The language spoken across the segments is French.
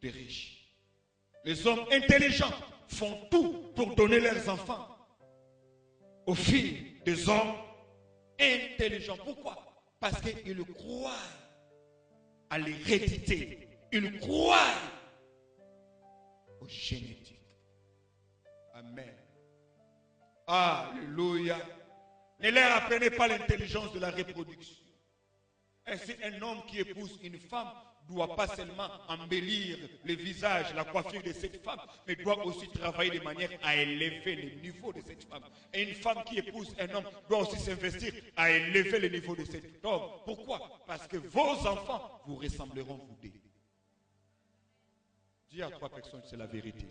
des riches. Les hommes intelligents font tout pour donner leurs enfants aux filles des hommes intelligents. Pourquoi? Parce qu'ils croient à l'hérédité. Ils croient aux génétiques. Amen. Alléluia. Ne leur apprenez pas l'intelligence de la reproduction. Ainsi, un homme qui épouse une femme ne doit pas seulement embellir le visage, la coiffure de cette femme, mais doit aussi travailler de manière à élever le niveau de cette femme. Et une femme qui épouse un homme doit aussi s'investir à élever le niveau de cet homme. Pourquoi? Parce que vos enfants vous ressembleront vous deux. Dis à 3 personnes, c'est la vérité.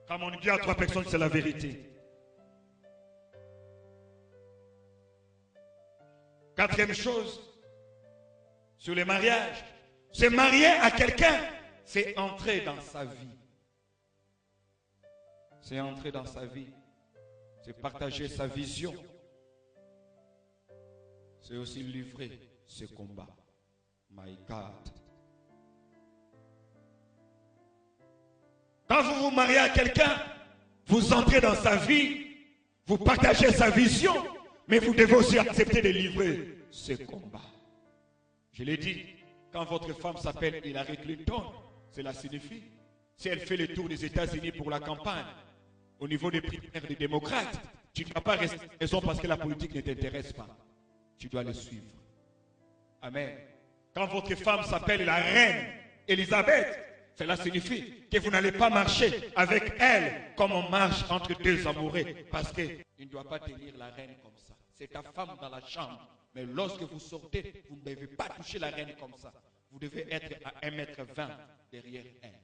Comme on dit à 3 personnes, c'est la vérité. 4e chose, sur le mariage, se marier à quelqu'un, c'est entrer dans sa vie. C'est entrer dans sa vie. C'est partager sa vision. C'est aussi livrer ce combat. My God. Quand vous vous mariez à quelqu'un, vous entrez dans sa vie, vous partagez sa vision, mais vous devez aussi accepter de livrer ce combat. Je l'ai dit, quand votre femme s'appelle Hillary Clinton, cela signifie, si elle fait le tour des États-Unis pour la campagne, au niveau des primaires des démocrates, tu ne vas pas rester raison parce que la politique ne t'intéresse pas. Tu dois le suivre. Amen. Quand votre femme s'appelle la reine Elisabeth, cela signifie que vous n'allez pas marcher avec elle comme on marche entre deux amoureux. Parce qu'il ne doit pas tenir la reine comme ça. C'est ta femme dans la chambre. Mais lorsque vous sortez, vous ne devez pas toucher la reine comme ça. Vous devez être à 1,20 m derrière elle.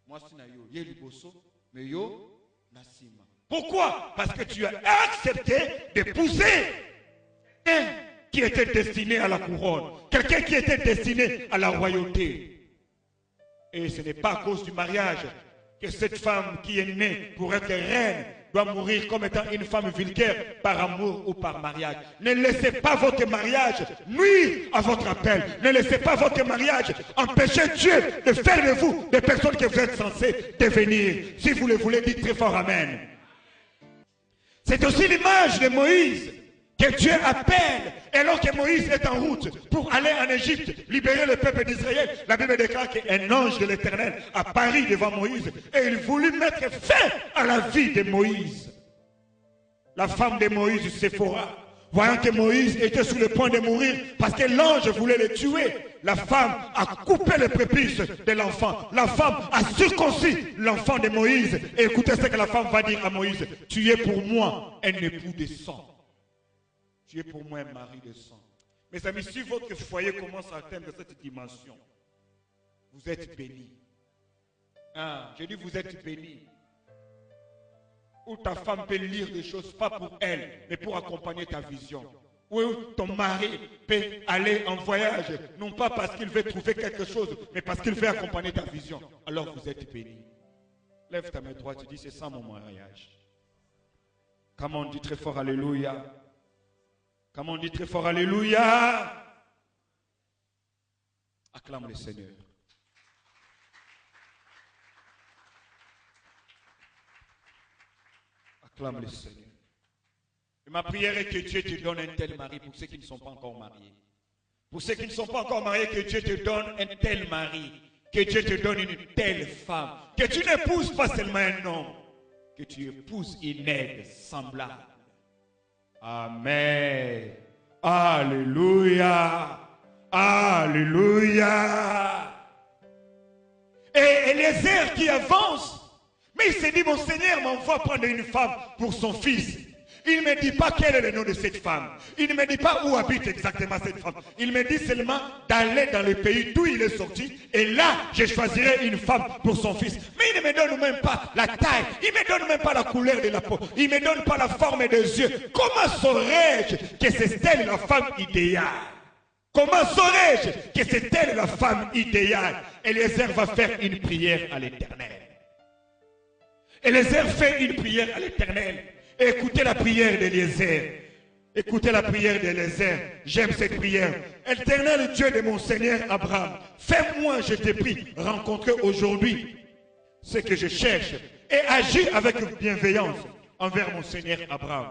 Moi, c'est Nayo. Yeliboso, mais yo, Nassima. Pourquoi? Parce que tu as accepté d'épouser un qui était destiné à la couronne. Quelqu'un qui était destiné à la royauté. Et ce n'est pas à cause du mariage que cette femme qui est née pour être reine doit mourir comme étant une femme vulgaire par amour ou par mariage. Ne laissez pas votre mariage nuire à votre appel. Ne laissez pas votre mariage empêcher Dieu de faire de vous des personnes que vous êtes censés devenir. Si vous le voulez, dites très fort Amen. C'est aussi l'image de Moïse que Dieu appelle, et alors que Moïse est en route pour aller en Égypte, libérer le peuple d'Israël, la Bible déclare qu'un ange de l'Éternel apparut devant Moïse et il voulut mettre fin à la vie de Moïse. La femme de Moïse, Séphora, voyant que Moïse était sur le point de mourir parce que l'ange voulait le tuer, la femme a coupé le prépuce de l'enfant. La femme a circoncis l'enfant de Moïse. Et écoutez ce que la femme va dire à Moïse: tu es pour moi un époux de sang. Tu es pour moi un mari de sang. Mes amis, si votre foyer commence à atteindre cette dimension, vous êtes bénis. Ah, je dis vous êtes bénis. Où ta femme peut lire des choses, pas pour elle, mais pour accompagner ta vision. Où ton mari peut aller en voyage, non pas parce qu'il veut trouver quelque chose, mais parce qu'il veut accompagner ta vision. Alors vous êtes bénis. Lève ta main droite, tu dis c'est ça mon mariage. Comme on dit très fort, alléluia. Comme on dit très fort, alléluia. Acclame le Seigneur. Acclame le Seigneur. Et ma prière est que Dieu te donne un tel mari pour ceux qui ne sont pas encore mariés. Pour ceux qui ne sont pas encore mariés, que Dieu te donne un tel mari. Que Dieu te donne une telle femme. Que tu n'épouses pas seulement un homme. Que tu épouses une aide semblable. Amen. Alléluia. Alléluia. Et Eliezer qui avance, mais il s'est dit, mon Seigneur m'envoie prendre une femme pour son fils. Il ne me dit pas quel est le nom de cette femme. Il ne me dit pas où habite exactement cette femme. Il me dit seulement d'aller dans le pays d'où il est sorti. Et là, je choisirai une femme pour son fils. Mais il ne me donne même pas la taille. Il ne me donne même pas la couleur de la peau. Il ne me donne pas la forme des yeux. Comment saurais-je que c'est elle la femme idéale? Comment saurais-je que c'est elle la femme idéale? Eliezer va faire une prière à l'Éternel. Eliezer fait une prière à l'Éternel. Écoutez la prière d'Eliezer. Écoutez la prière d'Élézer. J'aime cette prière. Éternel Dieu de mon Seigneur Abraham, fais-moi, je te prie, rencontrer aujourd'hui ce que je cherche et agis avec bienveillance envers mon Seigneur Abraham.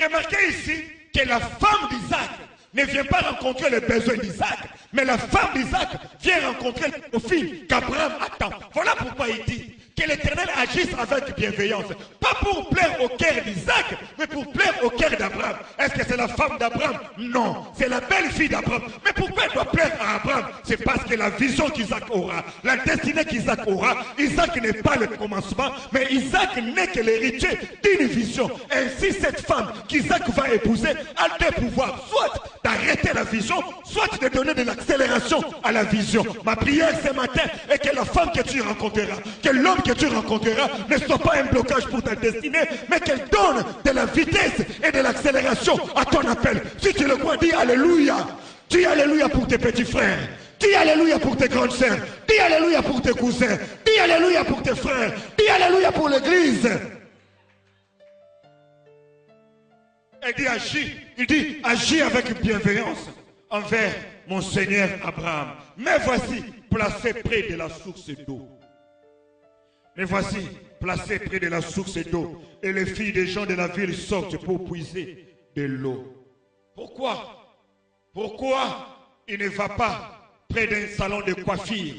Remarquez ici que la femme d'Isaac ne vient pas rencontrer les besoins d'Isaac, mais la femme d'Isaac vient rencontrer le profil qu'Abraham attend. Voilà pourquoi il dit que l'Éternel agisse avec bienveillance. Pas pour plaire au cœur d'Isaac, mais pour plaire au cœur d'Abraham. Est-ce que c'est la femme d'Abraham? Non, c'est la belle-fille d'Abraham. Mais pourquoi elle doit plaire à Abraham? C'est parce que la vision qu'Isaac aura, la destinée qu'Isaac aura, Isaac n'est pas le commencement, mais Isaac n'est que l'héritier d'une vision. Ainsi, cette femme qu'Isaac va épouser a deux pouvoirs, soit d'arrêter la vision, soit de donner de l'accélération à la vision. Ma prière ce matin est que la femme que tu rencontreras, que l'homme que tu rencontreras ne soit pas un blocage pour ta destinée, mais qu'elle donne de la vitesse et de l'accélération à ton appel. Si tu le crois, dis Alléluia. Dis Alléluia pour tes petits frères. Dis Alléluia pour tes grandes sœurs. Dis Alléluia pour tes cousins. Dis Alléluia pour tes frères. Dis Alléluia pour l'église. Il dit agis avec bienveillance envers mon Seigneur Abraham. Mais voici placé près de la source d'eau. Mais voici placé près de la source d'eau. Et les filles des gens de la ville sortent pour puiser de l'eau. Pourquoi il ne va pas près d'un salon de coiffure,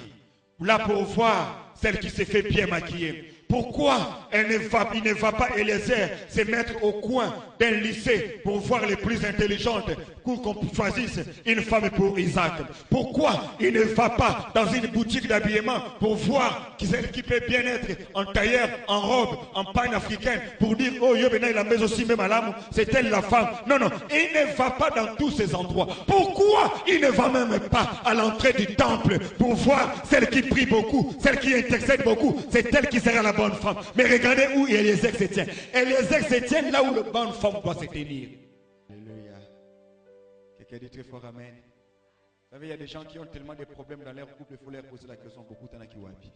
là pour voir celle qui s'est fait bien maquiller? Pourquoi il ne va pas, Élézer, se mettre au coin d'un lycée pour voir les plus intelligentes pour qu'on choisisse une femme pour Isaac? Pourquoi il ne va pas dans une boutique d'habillement pour voir celle qui peut bien être en tailleur, en robe, en panne africaine pour dire, oh, il a mis aussi même à l'âme, c'est elle la femme. Non, non, il ne va pas dans tous ces endroits. Pourquoi il ne va même pas à l'entrée du temple pour voir celle qui prie beaucoup, celle qui intercède beaucoup? C'est elle qui sera la bonne femme. Mais regardez où Élézer se tient. Élézer se tient là où la bonne femme doit se tenir. Alléluia. Quelqu'un dit très fort Amen. Vous savez, il y a des gens qui ont tellement de problèmes dans leur couple, il faut leur poser la question. Beaucoup t'en as qui wapi.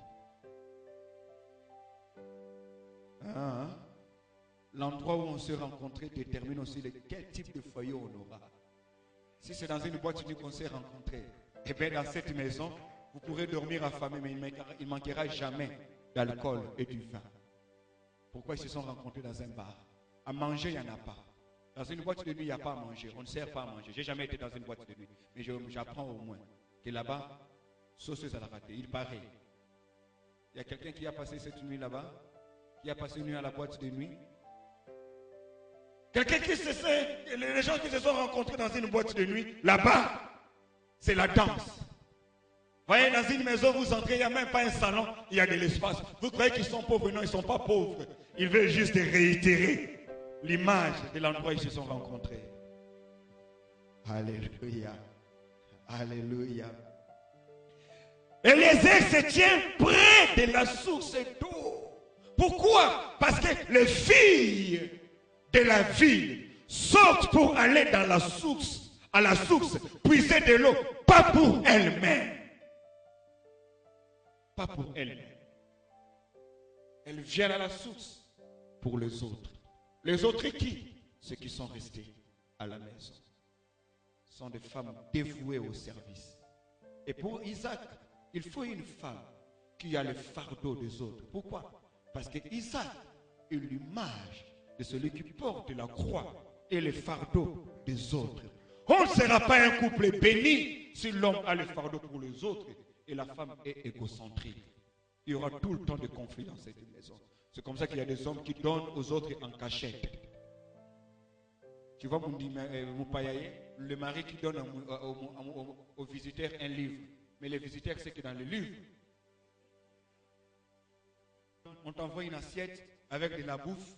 L'endroit où on se rencontre détermine aussi quel type de foyer on aura. Si c'est dans une boîte unique qu'on s'est rencontré, et bien dans cette maison, vous pourrez dormir affamé, mais il ne manquera jamais d'alcool et du vin. Pourquoi ils se sont rencontrés dans un bar? À manger, il n'y en a pas. Dans une boîte de nuit, il n'y a pas à manger. On ne sert pas à manger. Je n'ai jamais été dans une boîte de nuit. Mais j'apprends au moins que là-bas, sauceuse à la ratée, il paraît. Il y a quelqu'un qui a passé cette nuit là-bas, qui a passé une nuit à la boîte de nuit. Quelqu'un qui se sait, les gens qui se sont rencontrés dans une boîte de nuit, là-bas, c'est la danse. Voyez, dans une maison, vous entrez, il n'y a même pas un salon, il y a de l'espace. Vous croyez qu'ils sont pauvres? Non, ils ne sont pas pauvres. Ils veulent juste réitérer l'image de l'endroit où ils se sont rencontrés. Alléluia. Alléluia. Élézer se tient près de la source d'eau. Pourquoi? Parce que les filles de la ville sortent pour aller dans la source, à la source, puiser de l'eau, pas pour elles-mêmes. Pas pour elles-mêmes. Elles viennent à la source pour les autres. Les autres qui? Ceux qui sont restés à la maison. Sont des femmes dévouées au service. Et pour Isaac, il faut une femme qui a le fardeau des autres. Pourquoi? Parce que Isaac est l'image de celui qui porte la croix et le fardeau des autres. On ne sera pas un couple béni si l'homme a le fardeau pour les autres et la femme est égocentrique. Il y aura tout le temps de conflits dans cette maison. C'est comme ça qu'il y a des hommes qui donnent aux autres en cachette. Tu vois, Moupayaye, le mari qui donne aux visiteurs un livre. Mais les visiteurs, c'est que dans le livre, on t'envoie une assiette avec de la bouffe.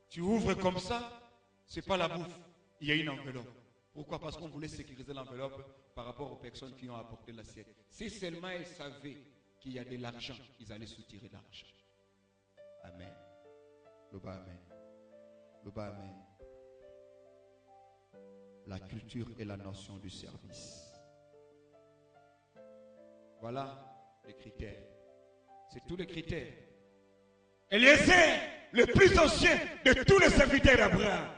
Tu ouvres comme ça, c'est pas la bouffe. Il y a une enveloppe. Pourquoi? Parce qu'on voulait sécuriser l'enveloppe par rapport aux personnes qui ont apporté l'assiette. Si seulement ils savaient qu'il y a de l'argent, ils allaient soutirer l'argent. Amen. Loba Amen. Loba Amen. La culture et la notion du service. Voilà les critères. C'est tous les critères. Élézer, le plus ancien de tous les serviteurs d'Abraham,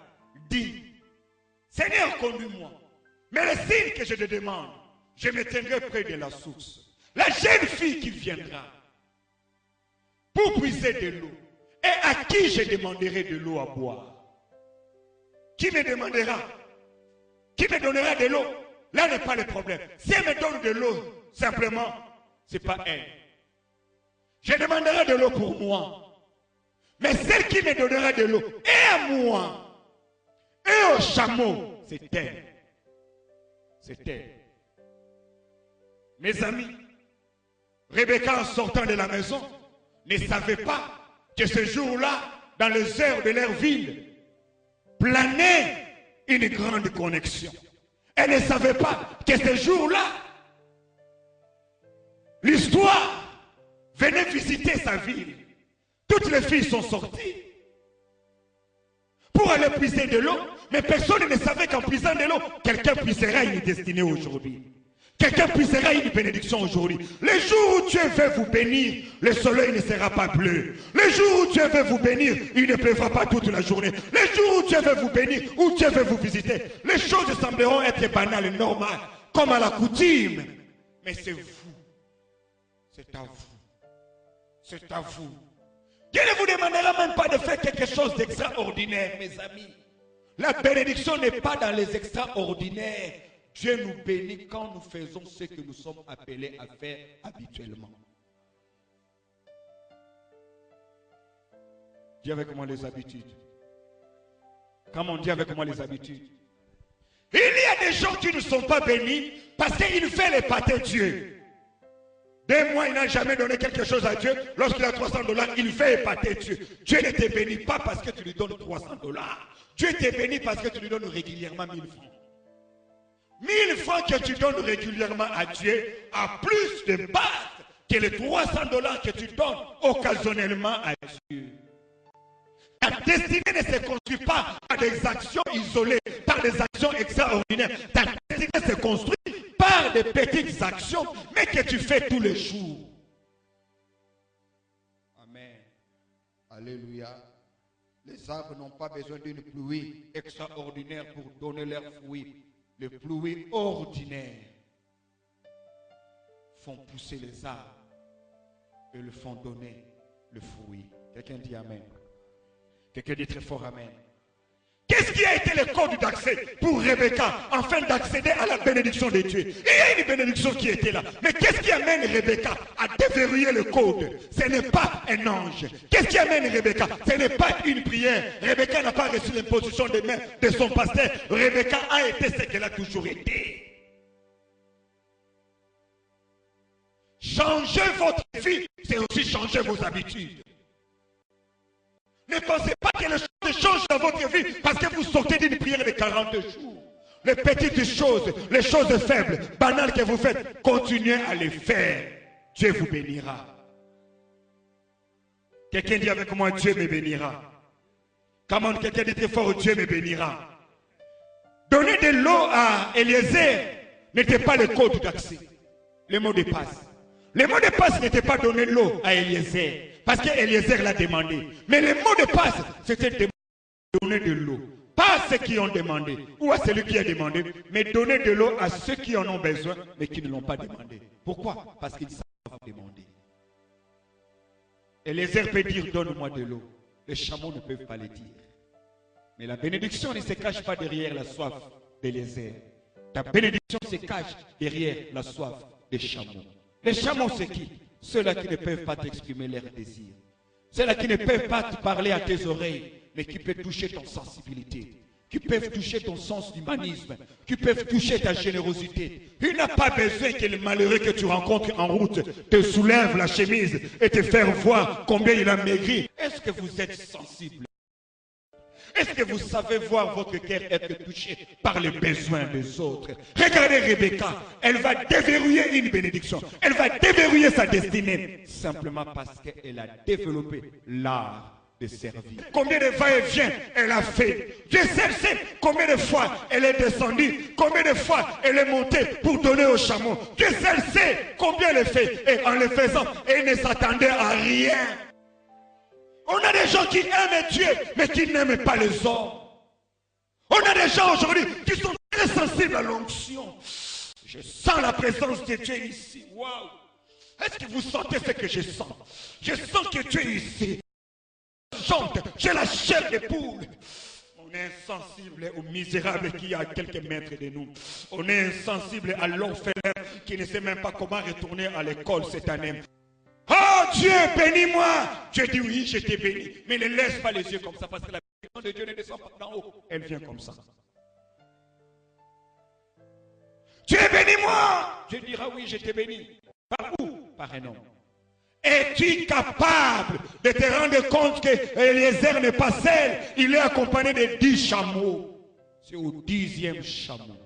dit, Seigneur, conduis-moi. Mais le signe que je te demande, je me tiendrai près de la source. La jeune fille qui viendra pour puiser de l'eau, et à qui je demanderai de l'eau à boire. Qui me demandera? Qui me donnera de l'eau? Là n'est pas le problème. Si elle me donne de l'eau, simplement, ce n'est pas elle. Je demanderai de l'eau pour moi. Mais celle qui me donnera de l'eau, et à moi, et au chameau, c'est elle. C'est elle. Mes amis, Rebecca, en sortant de la maison, ne savait pas que ce jour-là, dans les heures de leur ville, planait une grande connexion. Elle ne savait pas que ce jour-là, l'histoire venait visiter sa ville. Toutes les filles sont sorties pour aller puiser de l'eau, mais personne ne savait qu'en puisant de l'eau, quelqu'un puisera une destinée aujourd'hui. Quelqu'un puisera une bénédiction aujourd'hui. Le jour où Dieu veut vous bénir, le soleil ne sera pas bleu. Le jour où Dieu veut vous bénir, il ne pleuvra pas toute la journée. Le jour où Dieu veut vous bénir, où Dieu veut vous visiter, les choses sembleront être banales, normales, comme à la coutume. Mais c'est vous. C'est à vous. C'est à vous. Dieu ne vous demandera même pas de faire quelque chose d'extraordinaire, mes amis. La bénédiction n'est pas dans les extraordinaires. Dieu nous bénit quand nous faisons ce que nous sommes appelés à faire habituellement. Dis avec moi les habitudes. Comme on dit avec moi les habitudes. Il y a des gens qui ne sont pas bénis parce qu'ils veulent épater Dieu. 2 mois, il n'a jamais donné quelque chose à Dieu. Lorsqu'il a $300, il veut épater Dieu. Dieu ne te bénit pas parce que tu lui donnes $300. Dieu te bénit parce que tu lui donnes régulièrement 1000 francs. 1000 francs que tu donnes régulièrement à Dieu a plus de base que les $300 que tu donnes occasionnellement à Dieu. Ta destinée ne se construit pas par des actions isolées, par des actions extraordinaires. Ta destinée se construit par des petites actions, mais que tu fais tous les jours. Amen. Alléluia. Les arbres n'ont pas besoin d'une pluie extraordinaire pour donner leurs fruits. Les pluies ordinaires font pousser les arbres et le font donner le fruit. Quelqu'un dit Amen. Quelqu'un dit très fort Amen. Qu'est-ce qui a été le code d'accès pour Rebecca afin d'accéder à la bénédiction de Dieu? Il y a une bénédiction qui était là. Mais qu'est-ce qui amène Rebecca à déverrouiller le code? Ce n'est pas un ange. Qu'est-ce qui amène Rebecca? Ce n'est pas une prière. Rebecca n'a pas reçu l'imposition des mains de son pasteur. Rebecca a été ce qu'elle a toujours été. Changer votre vie, c'est aussi changer vos habitudes. Ne pensez pas que les choses changent dans votre vie parce que vous sortez d'une prière de 40 jours. Les petites choses, les choses faibles, banales que vous faites, continuez à les faire. Dieu vous bénira. Quelqu'un dit avec moi, Dieu me bénira. Comment quelqu'un dit très fort, Dieu me bénira. Donner de l'eau à Eliezer n'était pas le code d'accès. Le mot de passe. Le mot de passe n'était pas donner l'eau à Eliezer. Parce qu'Eliezer l'a demandé. Mais le mot de passe, c'était de donner de l'eau. Pas à ceux qui ont demandé, ou à celui qui a demandé, mais donner de l'eau à ceux qui en ont besoin, mais qui ne l'ont pas demandé. Pourquoi? Parce qu'ils savent demander. Eliezer peut dire, donne-moi de l'eau. Les chameaux ne peuvent pas le dire. Mais la bénédiction ne se cache pas derrière la soif d'Eliezer. Ta bénédiction se cache derrière la soif des chameaux. Les chameaux, c'est qui? Ceux-là qui ne peuvent pas t'exprimer leurs désirs. Ceux-là qui ne peuvent pas te parler à tes oreilles, mais qui peuvent toucher ton sensibilité, qui peuvent toucher ton sens d'humanisme, qui peuvent toucher ta générosité. Il n'a pas besoin que le malheureux que tu rencontres en route te soulève la chemise et te faire voir combien il a maigri. Est-ce que vous êtes sensible? Est-ce que vous savez voir votre cœur être touché par les besoins des autres? Regardez Rebecca, elle va déverrouiller une bénédiction. Elle va déverrouiller sa destinée. Simplement parce qu'elle a développé l'art de servir. Combien de va-et-vient elle a fait? Dieu seul sait combien de fois elle est descendue, combien de fois elle est montée pour donner aux chameaux. Dieu seul sait combien elle fait. Et en le faisant, elle ne s'attendait à rien. On a des gens qui aiment Dieu, mais qui n'aiment pas les hommes. On a des gens aujourd'hui qui sont très sensibles à l'onction. Je sens la présence de Dieu ici. Waouh! Est-ce que vous sentez ce que je sens? Je sens que Dieu est ici. Chante, j'ai la chair de poule. On est insensible aux misérables qui a quelques mètres de nous. On est insensible à l'orphelin qui ne sait même pas comment retourner à l'école cette année. Oh Dieu, bénis-moi. Dieu dit oui, je t'ai béni. Mais ne laisse pas les yeux comme ça parce que la bénédiction de Dieu ne descend pas d'en haut. Elle vient comme ça. Dieu, bénis-moi. Dieu dira oui, je t'ai béni. Par où? Par un homme. Es-tu capable de te rendre compte que Eliezer n'est pas seul? Il est accompagné de 10 chameaux. C'est au 10e chameau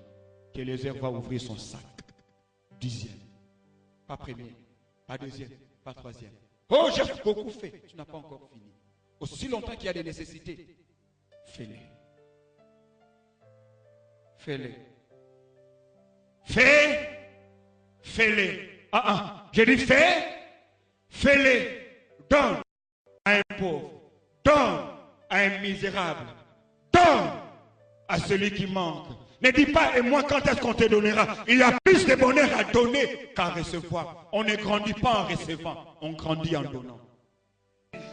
qu'Eliezer va ouvrir son sac. 10e. Pas premier, pas deuxième, pas troisième. Oh, j'ai beaucoup fait. Tu n'as pas encore fini. Aussi longtemps qu'il y a des nécessités, fais-les. Fais-les. Fais-les. J'ai dit fais-les. Donne à un pauvre. Donne à un misérable. Donne à celui qui manque. Ne dis pas, et moi, quand est-ce qu'on te donnera? Il y a plus de bonheur à donner qu'à recevoir. On ne grandit pas en recevant, on grandit en donnant.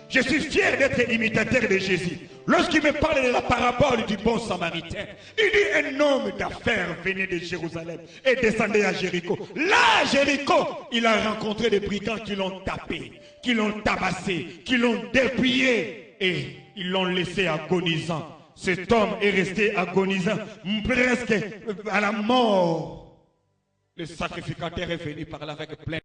Je suis fier d'être imitateur de Jésus. Lorsqu'il me parle de la parabole du bon samaritain, il dit un homme d'affaires venait de Jérusalem et descendait à Jéricho. Là, à Jéricho, il a rencontré des brigands qui l'ont tapé, qui l'ont tabassé, qui l'ont dépouillé et ils l'ont laissé agonisant. Cet homme est resté agonisant, presque à la mort. Le sacrificateur est venu par là avec plein